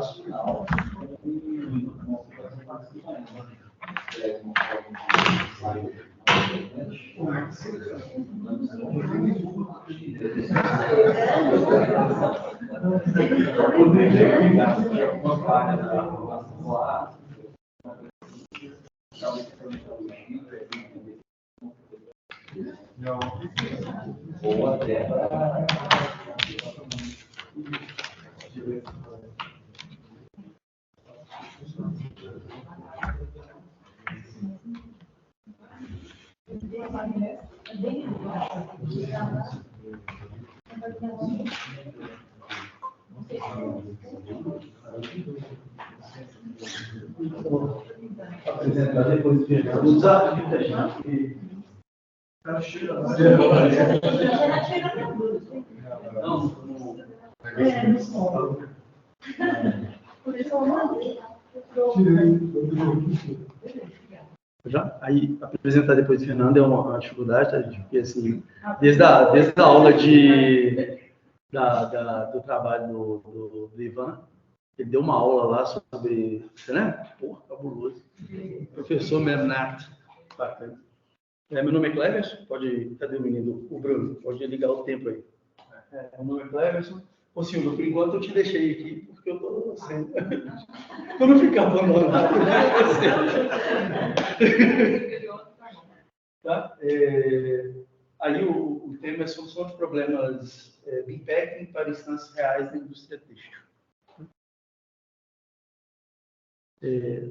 prazo final. Apresentar depois de o desafio da gente. Já? Aí, apresentar depois de Fernando é uma dificuldade, tá, gente? Porque, assim, desde a aula do trabalho do Ivan, ele deu uma aula lá sobre, você lembra? Porra, cabuloso. Professor mesmo, nato. Bacana. Meu nome é Cleverson, cadê o menino? O Bruno, pode ligar o tempo aí. Meu nome é Cleverson. Ô Silvio, por enquanto eu te deixei aqui, porque eu estou assim, para não ficar abandonado. Tá? Aí o tema é solução de problemas Big Packing para instâncias reais da indústria têxtil.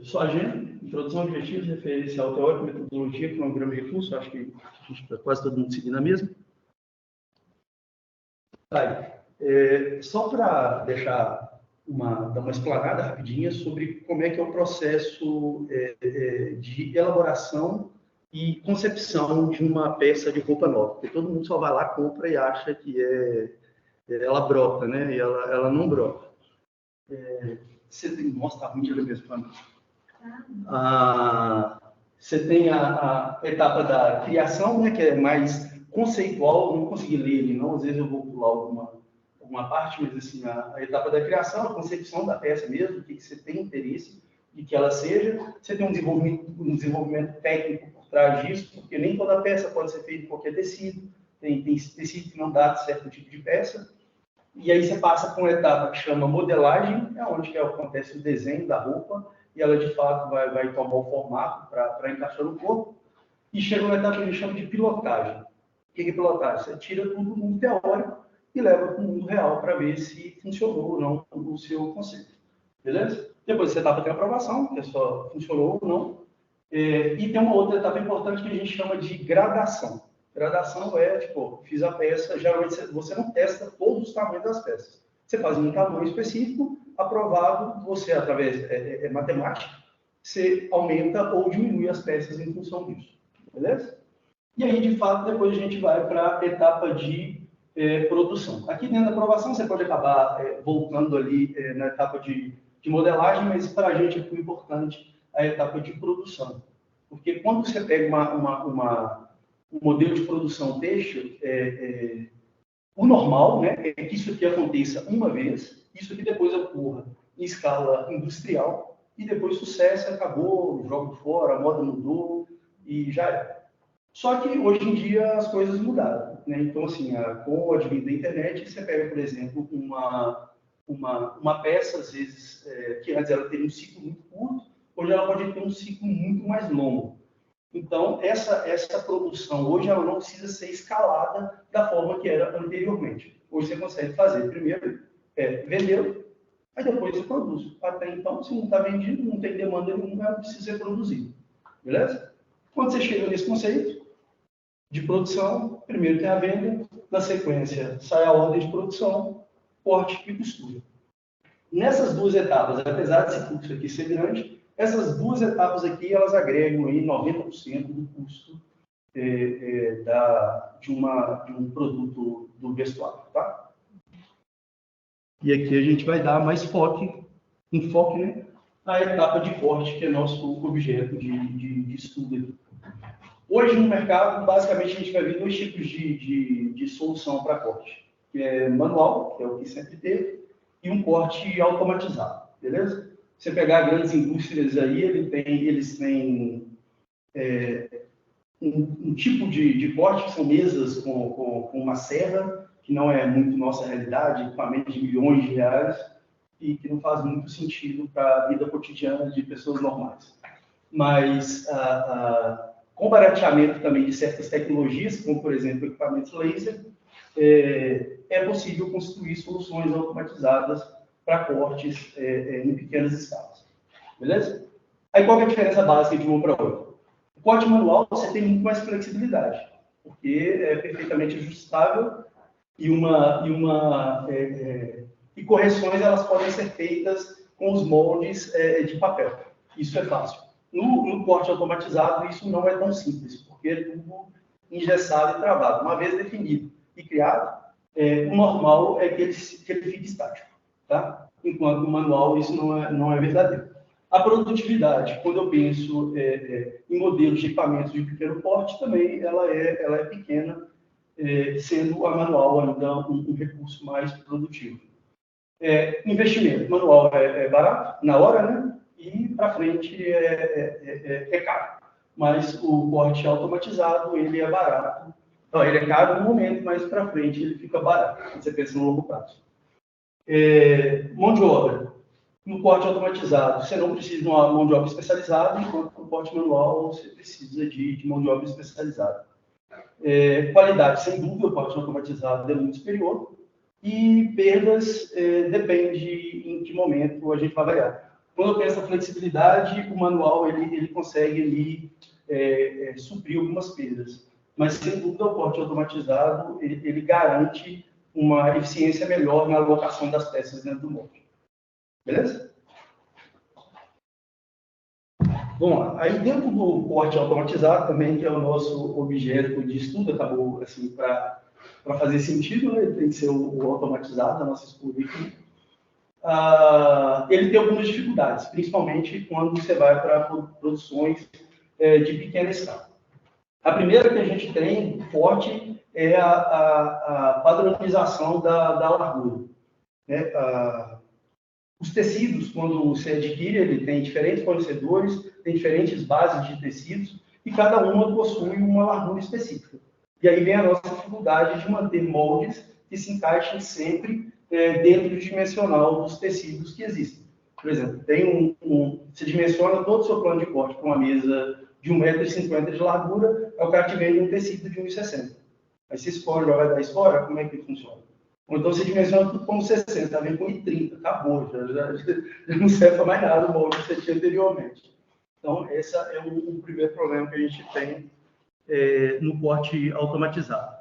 Só agenda, introdução, objetivos, referencial teórico, metodologia, cronograma de recurso, acho que a gente está quase todo mundo seguindo a mesma. Tá aí. Só para dar uma explanada rapidinha sobre como é que é o processo de elaboração e concepção de uma peça de roupa nova. Porque todo mundo só vai lá, compra e acha que ela brota, né? E ela não brota. Nossa, tá ruim de ler mesmo para mim. Você tem a etapa da criação, né, que é mais conceitual, não consegui ler ele, não, às vezes eu vou pular alguma parte, mas assim, a etapa da criação, a concepção da peça mesmo, o que você tem interesse de que ela seja. Você tem um desenvolvimento técnico por trás disso, porque nem toda peça pode ser feita em qualquer tecido, tem tecido que não dá certo tipo de peça. E aí você passa por uma etapa que chama modelagem, onde acontece o desenho da roupa, e ela de fato vai tomar o formato para encaixar no corpo. E chega uma etapa que a gente chama de pilotagem. O que é pilotagem? Você tira tudo do mundo teórico e leva para o mundo real para ver se funcionou ou não o seu conceito. Beleza? Depois dessa etapa tem a aprovação, que é só funcionou ou não. E tem uma outra etapa importante que a gente chama de gradação. Gradação fiz a peça, geralmente você não testa todos os tamanhos das peças. Você faz um tamanho específico, aprovado, você, através matemática, você aumenta ou diminui as peças em função disso. Beleza? E aí, de fato, depois a gente vai para a etapa de produção. Aqui dentro da aprovação, você pode acabar voltando ali na etapa de modelagem, mas para a gente é muito importante a etapa de produção. Porque quando você pega um modelo de produção têxtil, o normal, né, é que isso aqui aconteça uma vez, isso aqui depois ocorra em escala industrial, e depois sucesso, acabou, jogo fora, a moda mudou, e já é. Só que hoje em dia as coisas mudaram, né? Então, assim, com o advento da internet, você pega, por exemplo, uma peça, às vezes, que antes ela teria um ciclo muito curto, hoje ela pode ter um ciclo muito mais longo. Então, essa produção hoje ela não precisa ser escalada da forma que era anteriormente. Hoje você consegue fazer primeiro, vendeu, aí depois você produz. Até então, se não está vendido, não tem demanda nenhuma, não precisa ser produzido. Beleza? Quando você chega nesse conceito de produção, primeiro tem a venda, na sequência sai a ordem de produção, corte e costura. Nessas duas etapas, apesar desse fluxo aqui ser grande, essas duas etapas aqui, elas agregam aí 90% do custo de um produto do vestuário, tá? E aqui a gente vai dar mais enfoque, né, à etapa de corte, que é nosso objeto de estudo aqui. Hoje, no mercado, basicamente, a gente vai ver dois tipos de solução para corte. Que é manual, que é o que sempre teve, e um corte automatizado. beleza? Você pegar grandes indústrias aí, eles têm um tipo de corte, que são mesas com uma serra, que não é muito nossa realidade, equipamento de milhões de reais, e que não faz muito sentido para a vida cotidiana de pessoas normais. Mas com barateamento também de certas tecnologias, como, por exemplo, equipamentos laser, é possível construir soluções automatizadas para cortes em pequenas escalas. Beleza? Aí qual é a diferença básica de uma para outra? O corte manual você tem muito mais flexibilidade, porque é perfeitamente ajustável e correções elas podem ser feitas com os moldes de papel. Isso é fácil. No corte automatizado, isso não é tão simples, porque é tudo engessado e travado. Uma vez definido e criado, o normal é que ele fique estático. Tá? Enquanto no manual, isso não é verdadeiro. A produtividade, quando eu penso em modelos de equipamentos de pequeno porte, também ela é pequena, sendo a manual ainda um recurso mais produtivo. Investimento manual é barato, na hora, né? E para frente é caro. Mas o corte automatizado, ele é barato. Então, ele é caro no momento, mas para frente ele fica barato, quando você pensa no longo prazo. Mão de obra. No corte automatizado, você não precisa de uma mão de obra especializada, enquanto no corte manual você precisa de mão de obra especializada. Qualidade, sem dúvida, o corte automatizado é muito superior. E perdas, depende em que momento a gente vai avaliar. Quando eu penso na flexibilidade, o manual ele consegue ali, suprir algumas perdas. Mas, sem dúvida, o corte automatizado ele garante uma eficiência melhor na alocação das peças dentro do molde. Beleza? Bom, aí dentro do corte automatizado também, que é o nosso objeto de estudo, acabou assim, para fazer sentido, né? Ele tem que ser o automatizado, a nossa escolha aqui. Ele tem algumas dificuldades, principalmente quando você vai para produções de pequena escala. A primeira que a gente tem forte é a padronização da largura. Né? Os tecidos, quando você adquire, ele tem diferentes fornecedores, tem diferentes bases de tecidos, e cada uma possui uma largura específica. E aí vem a nossa dificuldade de manter moldes que se encaixem sempre dentro do dimensional dos tecidos que existem. Por exemplo, você dimensiona todo o seu plano de corte para uma mesa de 1,50 m de largura, é o cara que vende um tecido de 1,60 m. Aí você escolhe, já vai dar fora, como é que funciona? Ou então você dimensiona tudo como 60, vem com 30, acabou, já não serve para mais nada o molde que você tinha anteriormente. Então, esse é o primeiro problema que a gente tem no corte automatizado.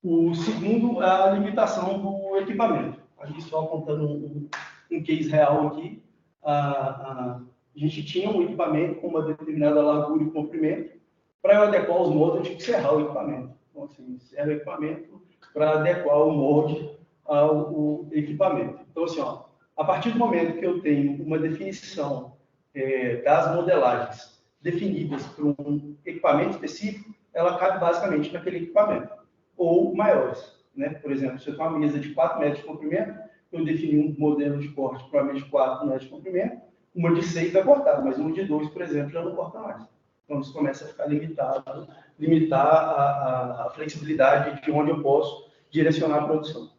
O segundo é a limitação do equipamento. Aqui só contando um case real aqui. A gente tinha um equipamento com uma determinada largura e comprimento. Para eu adequar os moldes, eu tinha que serrar o equipamento. Então, assim, serra o equipamento para adequar o molde ao equipamento. Então, assim, ó, a partir do momento que eu tenho uma definição das modelagens definidas para um equipamento específico, ela cabe basicamente naquele equipamento, ou maiores. Né? Por exemplo, se eu tenho uma mesa de 4 metros de comprimento, eu defini um modelo de corte para uma mesa de 4 metros de comprimento, uma de 6 vai cortar, mas uma de 2, por exemplo, já não corta mais. Então, isso começa a ficar limitar a flexibilidade de onde eu posso direcionar a produção.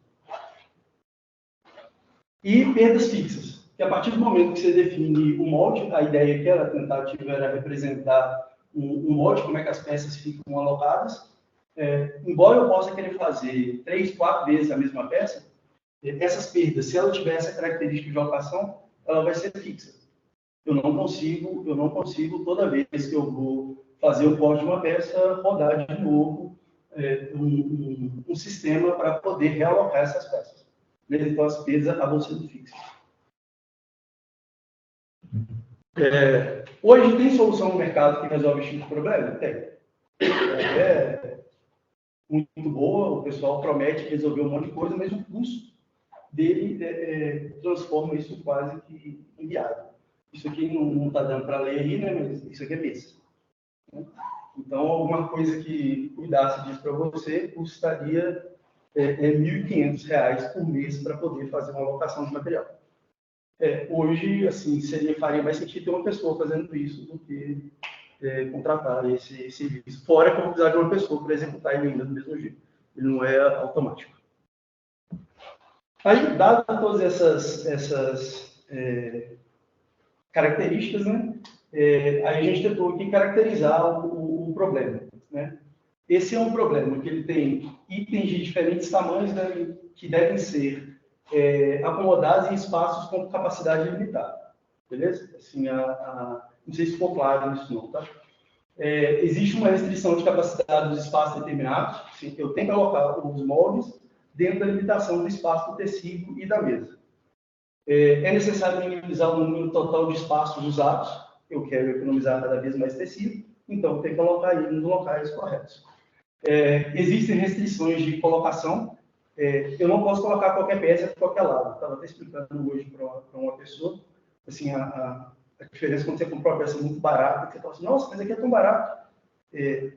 E perdas fixas, que a partir do momento que você define o molde, a ideia aqui era, a tentativa era representar um molde, como é que as peças ficam alocadas. Embora eu possa querer fazer 3, 4 vezes a mesma peça, essas perdas, se ela tiver essa característica de alocação, ela vai ser fixa. Eu não consigo toda vez que eu vou fazer o corte de uma peça, rodar de novo um sistema para poder realocar essas peças. Então, as perdas acabam sendo fixas. Hoje, tem solução no mercado que resolve esse tipo de problema? Tem. Muito boa, o pessoal promete resolver um monte de coisa, mas o custo dele transforma isso quase que inviável. Isso aqui não está dando para ler aí, né? Mas isso aqui é mês. Então, alguma coisa que cuidasse disso para você custaria R$ 1.500 por mês para poder fazer uma alocação de material. Hoje, assim, faria mais sentido ter uma pessoa fazendo isso do que contratar esse serviço. Fora que eu vou precisar de uma pessoa para executar ele ainda do mesmo jeito. Ele não é automático. Aí, dadas todas essas características, né, aí a gente tentou aqui caracterizar o problema. Né? Esse é um problema que ele tem itens de diferentes tamanhos, né, que devem ser acomodados em espaços com capacidade limitada. Beleza? Assim, não sei se ficou claro isso não, tá? Existe uma restrição de capacidade dos espaços determinados. Assim, eu tenho que alocar os moldes dentro da limitação do espaço do tecido e da mesa. É necessário minimizar o número total de espaços usados. Eu quero economizar cada vez mais tecido, então eu tenho que colocar ele nos locais corretos. Existem restrições de colocação. Eu não posso colocar qualquer peça de qualquer lado. Estava até explicando hoje para uma pessoa, assim, a diferença quando você compra uma peça muito barata, que você fala assim, nossa, mas aqui é tão barato.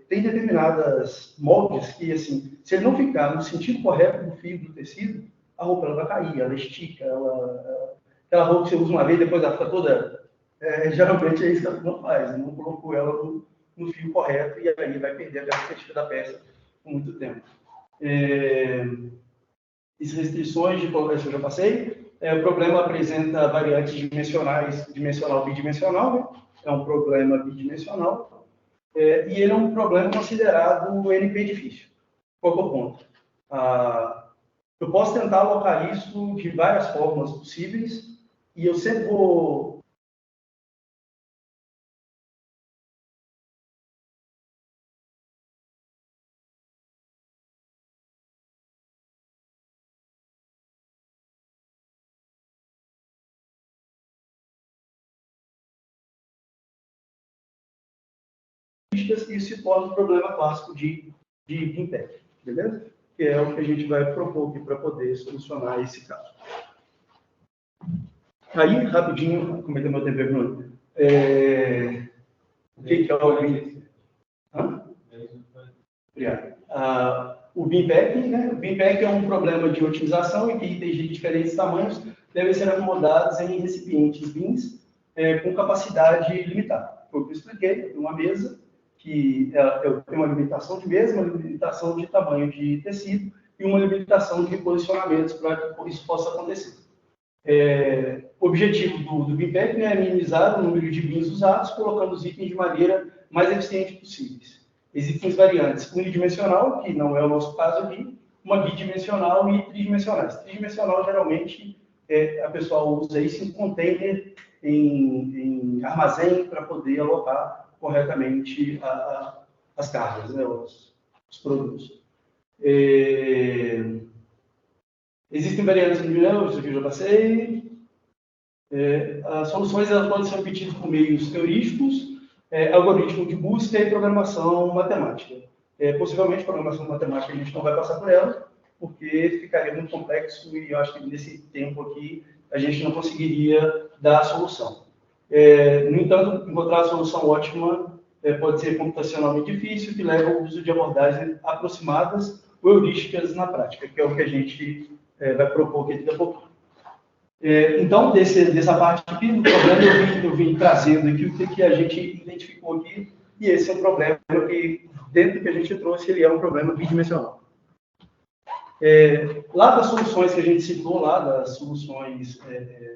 Tem determinadas moldes que, assim, se ele não ficar no sentido correto do fio do tecido, a roupa ela vai cair, ela estica, aquela roupa que você usa uma vez, depois ela fica toda... geralmente é isso que ela não faz, não colocou ela no fio correto e aí vai perder a característica da peça por muito tempo. As restrições de colocação eu já passei. O problema apresenta variantes dimensionais, dimensional, bidimensional, né? É um problema bidimensional. E ele é um problema considerado NP difícil. Qual que é o ponto? Eu posso tentar alocar isso de várias formas possíveis e eu sempre vou... e isso se torna um problema clássico de Intec, beleza? Que é o que a gente vai propor aqui para poder solucionar esse caso. Aí, rapidinho, como é que é meu tempo, Bruno? O que é o BIM? Obrigado. O BIMPEC, né? O BIMPEC é um problema de otimização em que itens de diferentes tamanhos devem ser acomodados em recipientes BIMs com capacidade limitada. Foi o que eu expliquei, uma mesa que tem uma limitação de mesa, uma limitação de tamanho de tecido e uma limitação de posicionamentos para que isso possa acontecer. O objetivo do BIMPEC, né, é minimizar o número de BIMs usados, colocando os itens de maneira mais eficiente possíveis. Existem variantes unidimensional, que não é o nosso caso aqui, uma bidimensional e tridimensionais. Tridimensional, geralmente, a pessoa usa isso em container, em armazém, para poder alocar corretamente as cargas, né, os produtos. Existem variantes unidimensionais, isso aqui eu já passei. As soluções elas podem ser obtidas por meios heurísticos, algoritmo de busca e programação matemática. Possivelmente, programação matemática a gente não vai passar por ela, porque ficaria muito complexo e eu acho que nesse tempo aqui a gente não conseguiria dar a solução. No entanto, encontrar a solução ótima pode ser computacionalmente difícil, que leva ao uso de abordagens aproximadas ou heurísticas na prática, que é o que a gente vai propor aqui daqui a pouco. Então, dessa parte aqui do problema, eu vim trazendo aqui o que a gente identificou aqui, e esse é um problema que, dentro do que a gente trouxe, ele é um problema bidimensional. Lá das soluções que a gente citou, lá das soluções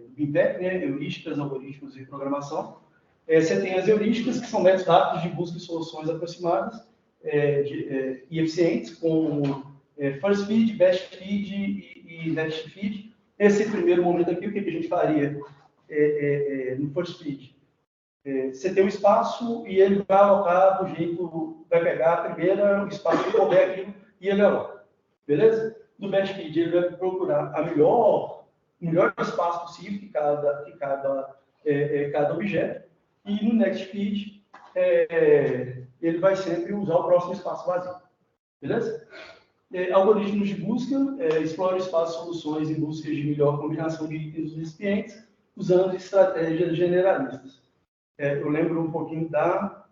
BIMPEC, né, heurísticas, algoritmos e programação, você tem as heurísticas, que são métodos rápidos de busca de soluções aproximadas e eficientes, como First Feed, Best Feed e Next Feed. Nesse primeiro momento aqui, o que a gente faria no First Feed? Você tem um espaço e ele vai alocar do jeito, vai pegar a primeira, o espaço que couber aquilo e ele aloca. Beleza? No Best Feed, ele vai procurar o melhor espaço possível que cada objeto. E no Next Feed, ele vai sempre usar o próximo espaço vazio. Beleza? Algoritmos de busca, explora o espaço de soluções em busca de melhor combinação de itens dos recipientes, usando estratégias generalistas. Eu lembro um pouquinho da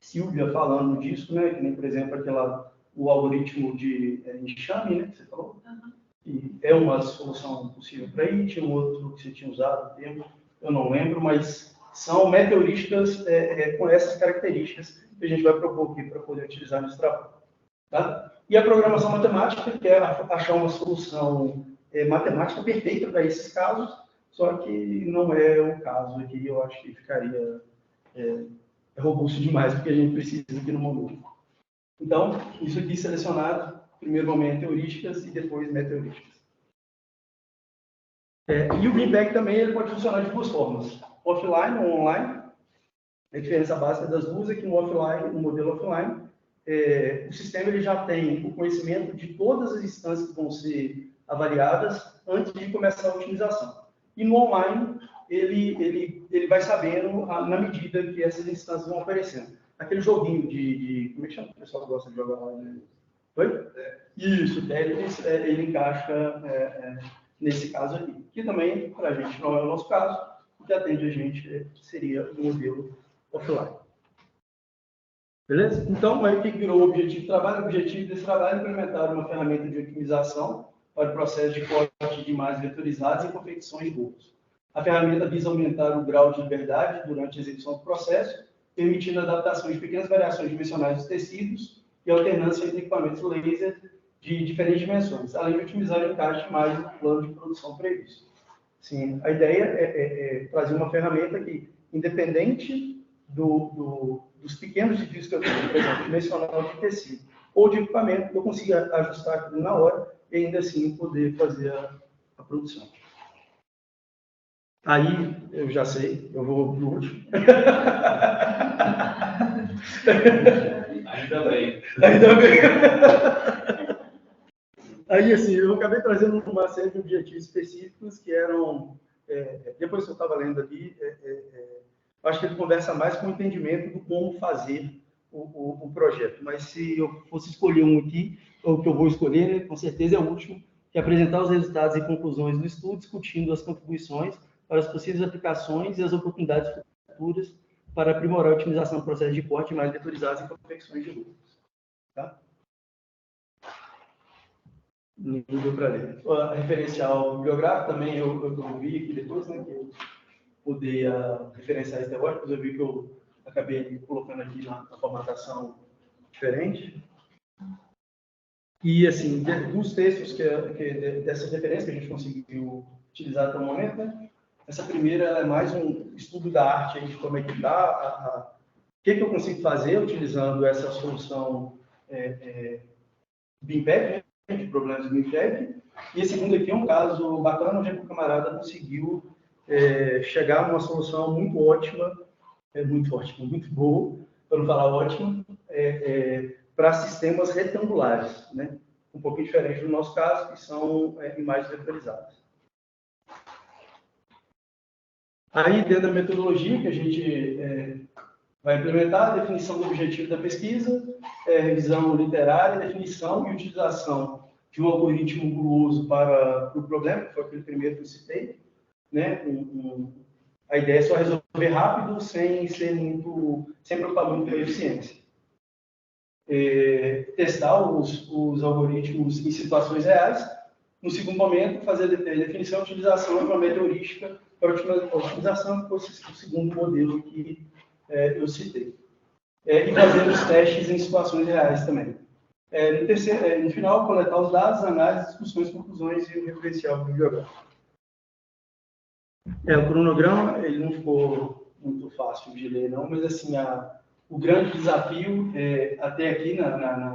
Silvia falando disso, né? Que nem, por exemplo, o algoritmo de enxame, né? Que você falou. e é uma solução possível para ir, tinha um outro que você tinha usado, termo, eu não lembro, mas são meta-heurísticas com essas características que a gente vai propor aqui para poder utilizar nesse trabalho. Tá? E a programação matemática, que é achar uma solução matemática perfeita para esses casos, só que não é o caso aqui, eu acho que ficaria robusto demais, porque a gente precisa aqui no momento. Então, isso aqui selecionado, primeiro momento heurísticas e depois meta-heurísticas. E o Greenback também ele pode funcionar de duas formas, offline ou online. A diferença básica das duas é que no offline, no modelo offline, o sistema ele já tem o conhecimento de todas as instâncias que vão ser avaliadas antes de começar a otimização. E no online, ele vai sabendo na medida que essas instâncias vão aparecendo. Aquele joguinho de como é que chama? O pessoal gosta de jogar lá, né? Oi? Isso, o Tetris, ele encaixa nesse caso aqui. Que também, para a gente, não é o nosso caso. O que atende a gente seria o modelo offline. Beleza? Então, aí o que virou o objetivo do trabalho? O objetivo desse trabalho é implementar uma ferramenta de otimização para o processo de corte de imagens vetorizadas em confecções de rolos. A ferramenta visa aumentar o grau de liberdade durante a execução do processo, permitindo a adaptação de pequenas variações dimensionais dos tecidos e alternância entre equipamentos laser de diferentes dimensões, além de otimizar o encaixe de imagens no plano de produção previsto. Sim, a ideia é trazer uma ferramenta que, independente dos pequenos desvios que eu tenho, por exemplo, dimensional de tecido ou de equipamento, eu consiga ajustar aquilo na hora e ainda assim poder fazer a produção. Aí, eu já sei, eu vou no último. Ainda bem. Ainda bem. Aí, assim, eu acabei trazendo uma série de objetivos específicos que eram, depois que eu estava lendo ali, eu acho que ele conversa mais com o entendimento do como fazer o projeto. Mas se eu fosse escolher um aqui, o que eu vou escolher, com certeza é o último, que é apresentar os resultados e conclusões do estudo, discutindo as contribuições para as possíveis aplicações e as oportunidades futuras para aprimorar a otimização do processo de corte mais vetorizados em confecções de luvas. Tá? Não deu para ler. A referencial bibliográfico também eu vi aqui depois, né, que eu poder referenciar as teóricos, eu vi que eu acabei colocando aqui na formatação diferente. E, assim, dos textos dessas referências que a gente conseguiu utilizar até o momento, né, essa primeira é mais um estudo da arte, aí, de como é que está, o que eu consigo fazer utilizando essa solução BIMPEG, né, de problemas do BIMPEG. E esse segundo aqui é um caso bacana, onde o camarada conseguiu chegar a uma solução muito ótima, muito boa, para não falar ótima, para sistemas retangulares, né? Um pouquinho diferente do nosso caso, que são imagens vetorizadas. Aí, dentro da metodologia que a gente vai implementar, a definição do objetivo da pesquisa, revisão literária, definição e utilização de um algoritmo gluoso para o problema, que foi aquele primeiro que eu citei, né? A ideia é só resolver rápido, sem preocupar muito com a eficiência. Testar os algoritmos em situações reais. No segundo momento, fazer a definição e utilização de uma média heurística para a otimização, que fosse o segundo modelo que eu citei. E fazer os testes em situações reais também. No final, coletar os dados, análises, discussões, conclusões e o referencial bibliográfico. O cronograma, ele não ficou muito fácil de ler, não, mas assim, o grande desafio até aqui,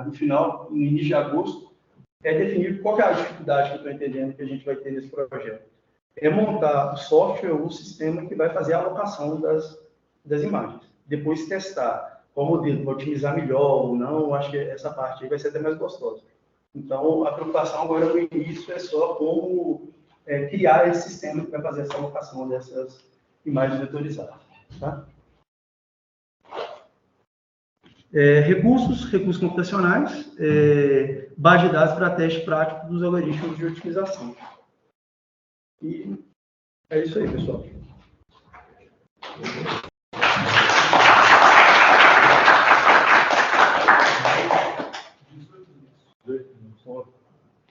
no final, no início de agosto, é definir qual é a dificuldade que eu estou entendendo que a gente vai ter nesse projeto. É montar o software ou o sistema que vai fazer a alocação das imagens. Depois testar qual modelo vai otimizar melhor ou não, eu acho que essa parte aí vai ser até mais gostosa. Então, a preocupação agora no início é só como criar esse sistema que vai fazer essa alocação dessas imagens vetorizadas. Tá? Recursos computacionais, base de dados para teste prático dos algoritmos de otimização. E é isso aí, pessoal.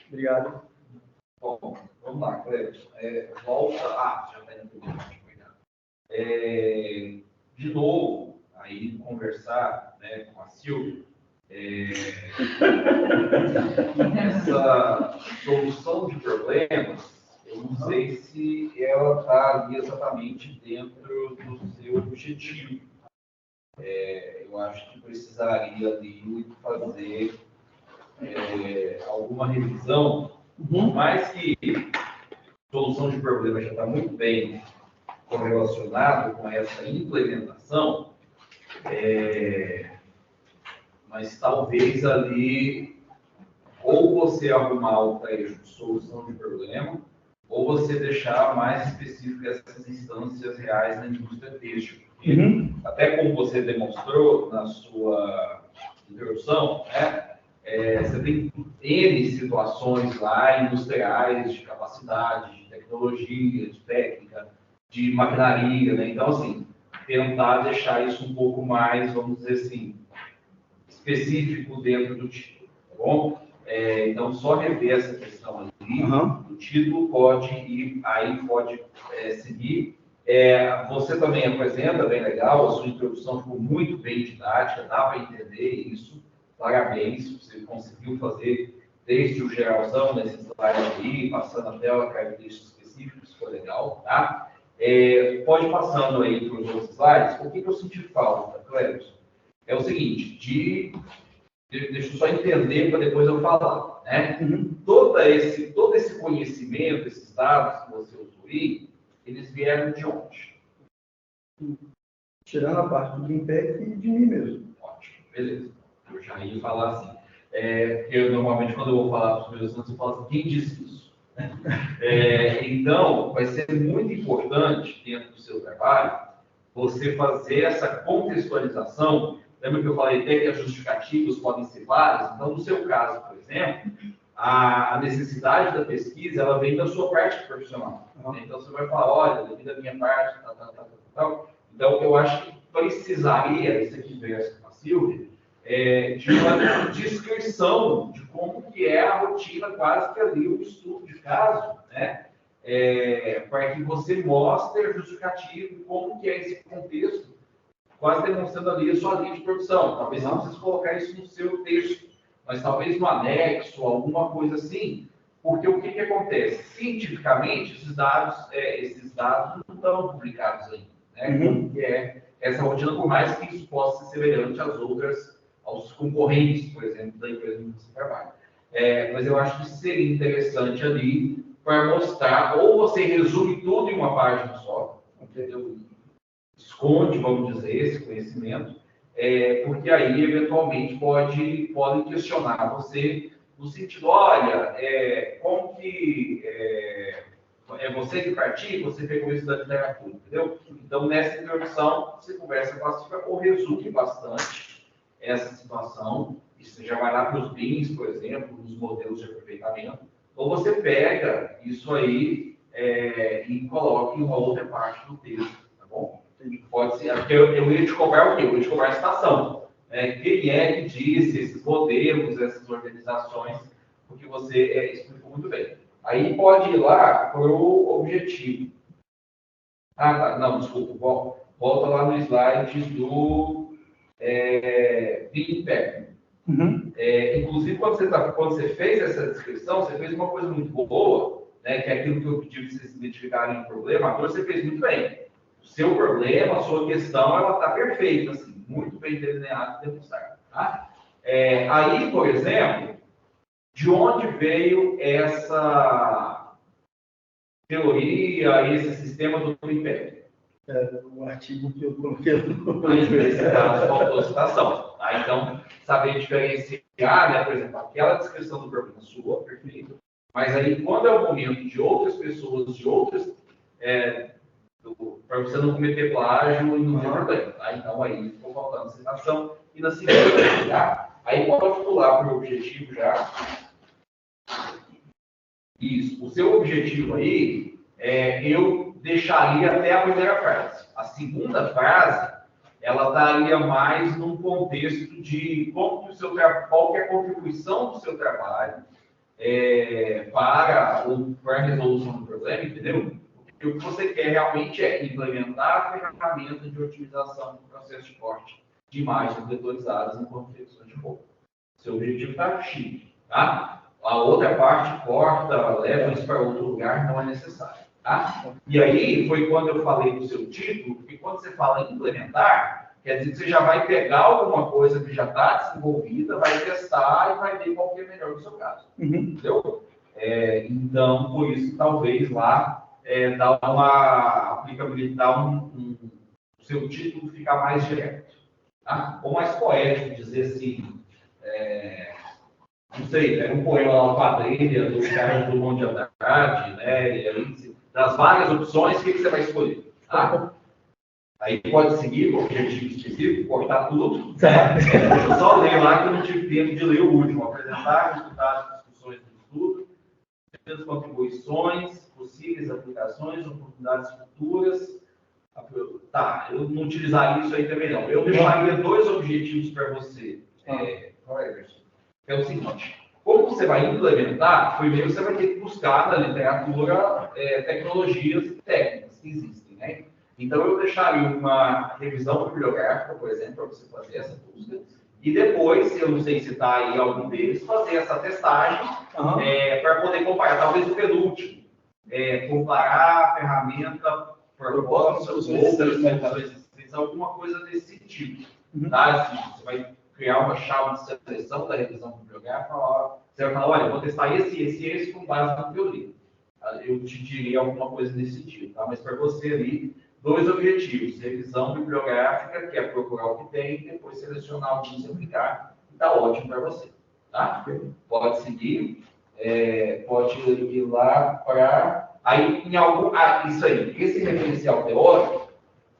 Obrigado. vamos lá, Cleber. Volta. Já está indo primeiro. De novo, aí conversar, né, com a Silvia. Essa solução de problemas, eu não sei se ela está ali exatamente dentro do seu objetivo. Eu acho que precisaria ali fazer alguma revisão, mais que solução de problemas já está muito bem correlacionado com essa implementação, mas talvez ali ou você arrumar o eixo de solução de problema, ou você deixar mais específico essas instâncias reais na indústria têxtil. Até como você demonstrou na sua introdução, né, você tem N situações lá industriais de capacidade, de tecnologia, de técnica, de maquinaria, né? Então, assim, tentar deixar isso um pouco mais, vamos dizer assim, específico dentro do título, tá bom? Então, só rever essa questão ali, do título pode ir, aí pode seguir. Você também apresenta, bem legal, a sua introdução ficou muito bem didática, dá para entender isso, parabéns, você conseguiu fazer desde o geralzão, nesse slide aí, passando até a características específicas, ficou legal, tá? Pode ir passando aí para os outros slides. O que eu senti falta, Cleberson? É o seguinte, deixa eu só entender para depois eu falar, né? Todo esse conhecimento, esses dados que você usou aí, eles vieram de onde? Tirando a parte do Impec e de mim mesmo. Ótimo, beleza. Eu já ia falar assim. Eu normalmente, quando eu vou falar para os meus estudantes, eu falo assim, quem disse isso? Então, vai ser muito importante, dentro do seu trabalho, você fazer essa contextualização. Lembra que eu falei até que as justificativas podem ser várias? Então, no seu caso, por exemplo, a necessidade da pesquisa, ela vem da sua prática profissional. Então, você vai falar, olha, devido à minha parte, tal. Então, eu acho que precisaria, se você tivesse com a Silvia, de uma descrição de como que é a rotina, quase que ali, o estudo de caso, né? Para que você mostre a justificativa, como que é esse contexto, quase demonstrando ali a sua linha de produção. Talvez não precise colocar isso no seu texto, mas talvez no anexo, alguma coisa assim, porque o que acontece? Cientificamente, esses dados não estão publicados ainda, né? Como que é essa rotina, por mais que isso possa ser semelhante aos concorrentes, por exemplo, da empresa em que você trabalha. Mas eu acho que seria interessante ali para mostrar, ou você resume tudo em uma página só, entendeu? Esconde, vamos dizer, esse conhecimento, porque aí, eventualmente, podem questionar você no sentido, olha, como que é você que partiu, você pegou isso da literatura, entendeu? Então, nessa introdução, você conversa com a Silvia ou resume bastante essa situação, e você já vai lá para os BIMs, por exemplo, os modelos de aproveitamento, ou você pega isso aí e coloca em uma outra parte do texto, tá bom? Pode ser, porque eu ia te cobrar o quê? Eu ia te cobrar a citação. Quem é que disse esses modelos, essas organizações, porque você explicou muito bem. Aí pode ir lá para o objetivo. Tá, não, desculpa, volta lá no slide do BIM técnico. Inclusive, quando você fez essa descrição, você fez uma coisa muito boa, né, que é aquilo que eu pedi para vocês identificarem o problema, agora você fez muito bem. O seu problema, a sua questão, ela está perfeita, assim, muito bem delineada e demonstrada. Tá? Aí, por exemplo, de onde veio essa teoria, esse sistema do Império? O artigo que eu coloquei no faltou citação. Tá? Então, saber diferenciar, né, por exemplo, aquela descrição do problema sua, perfeito, mas aí, quando é o momento de outras pessoas, de outras, para você não cometer plágio e não ter problema. Tá? Então, aí ficou faltando citação. E na segunda, tá? Aí pode pular para o objetivo já. Isso. O seu objetivo aí, eu deixaria até a primeira frase. A segunda frase, ela estaria mais num contexto de qual que é a contribuição do seu trabalho para a resolução do problema, entendeu? Porque o que você quer realmente é implementar a ferramenta de otimização do processo de corte de imagens vetorizadas enquanto flexões de roupa. Seu objetivo está chique, tá? A outra parte corta, leva isso para outro lugar, não é necessário, tá? E aí foi quando eu falei do seu título, porque quando você fala em implementar, quer dizer que você já vai pegar alguma coisa que já está desenvolvida, vai testar e vai ver qual que é melhor no seu caso. Entendeu? Então, por isso, talvez lá dar uma aplicabilidade, o seu título ficar mais direto. Tá? Ou mais poético, dizer assim, não sei, um poema lá, quadrilha, dos caras do Monte de Andrade, né? E aí, das várias opções, o que você vai escolher? Tá? Aí pode seguir o objetivo específico, cortar tudo. Eu só leio lá que eu não tive tempo de ler o último. Apresentar resultados de discussões do estudo, as contribuições, possíveis aplicações, oportunidades futuras. Tá, eu não utilizaria isso aí também não. Eu deixaria 2 objetivos para você. É o seguinte, como você vai implementar, primeiro você vai ter que buscar na literatura tecnologias e técnicas que existem, né? Então eu deixaria uma revisão bibliográfica, por exemplo, para você fazer essa busca, e depois, eu não sei se está aí algum deles, fazer essa testagem para poder comparar, talvez o penúltimo, comparar a ferramenta proposta, alguma coisa desse sentido. Tá? Assim, você vai criar uma chave de seleção da revisão bibliográfica, você vai falar, olha, eu vou testar esse com base no que eu li. Eu te diria alguma coisa nesse sentido, tá? Mas para você ali, 2 objetivos, revisão bibliográfica, que é procurar o que tem, e depois selecionar alguns e aplicar. Está ótimo para você. Tá? Pode seguir, pode ir lá para... Aí, em algum... isso aí, esse referencial teórico,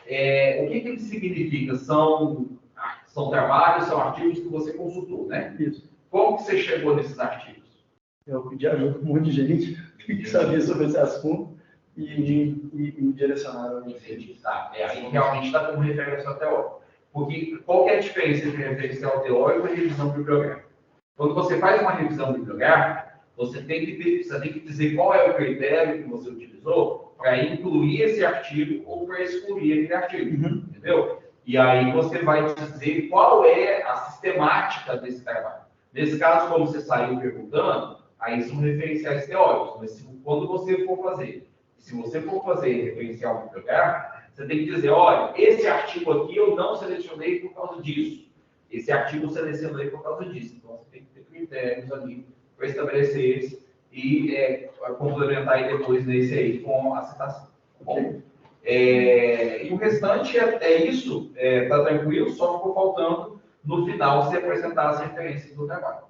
o que ele significa? São trabalhos, são artigos que você consultou, né? Isso. Como que você chegou nesses artigos? Eu pedi ajuda com um monte de gente que sabia sobre esse assunto e me direcionaram. Entendi. Tá. Aí realmente está como referencial teórico. Porque qual que é a diferença entre referencial teórico e revisão bibliográfica? Quando você faz uma revisão bibliográfica, você tem que dizer qual é o critério que você utilizou para incluir esse artigo ou para excluir aquele artigo. Entendeu? E aí você vai dizer qual é a sistemática desse trabalho. Nesse caso, como você saiu perguntando, aí são referenciais teóricos. Mas quando você for fazer, se você for fazer referencial bibliográfico, você tem que dizer, olha, esse artigo aqui eu não selecionei por causa disso. Esse artigo eu selecionei por causa disso. Então, você tem que ter critérios ali para estabelecer esse e complementar aí depois nesse aí com a citação. Tá bom? E o restante é isso, está tranquilo, só ficou faltando no final você apresentar as referências do trabalho.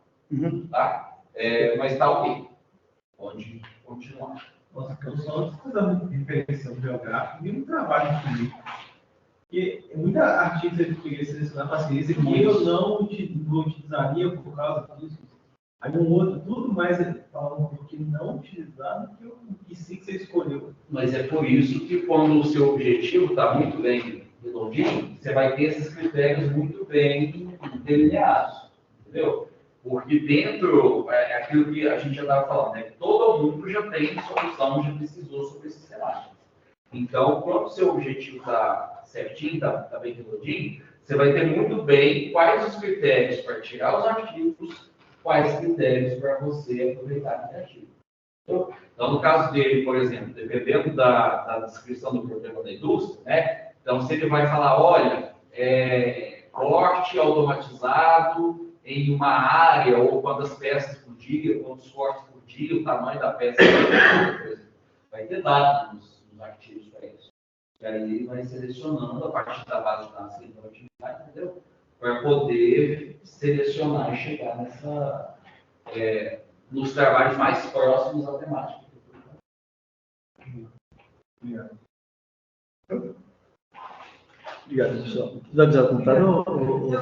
Tá? Mas está ok. Pode continuar. Nossa, eu só estudando referência bibliográfica e um trabalho comigo. Porque muita artigo que eu queria selecionar para ciência que eu não utilizaria por causa disso. Aí um outro, tudo mais falando que não utilizar do que o que sim que você escolheu. Mas é por isso que quando o seu objetivo está muito bem redondinho, você vai ter esses critérios muito bem delineados. Entendeu? Porque dentro, aquilo que a gente já estava falando, né? Todo mundo já tem solução, já pesquisou sobre esses temáticas. Então, quando o seu objetivo está certinho, está bem redondinho, você vai ter muito bem quais os critérios para tirar os artigos, quais critérios para você aproveitar aquele artigo. Então, no caso dele, por exemplo, dependendo da descrição do problema da indústria, né? Então, se ele vai falar, olha, corte automatizado em uma área, ou quantas peças por dia, quantos cortes por dia, o tamanho da peça, por exemplo. Vai ter dados nos artigos para isso. E aí ele vai selecionando a partir da base de dados que ele vai utilizar, entendeu? Para poder selecionar e chegar nos trabalhos mais próximos à temática. Obrigado. Obrigado, pessoal. Vai precisar contar?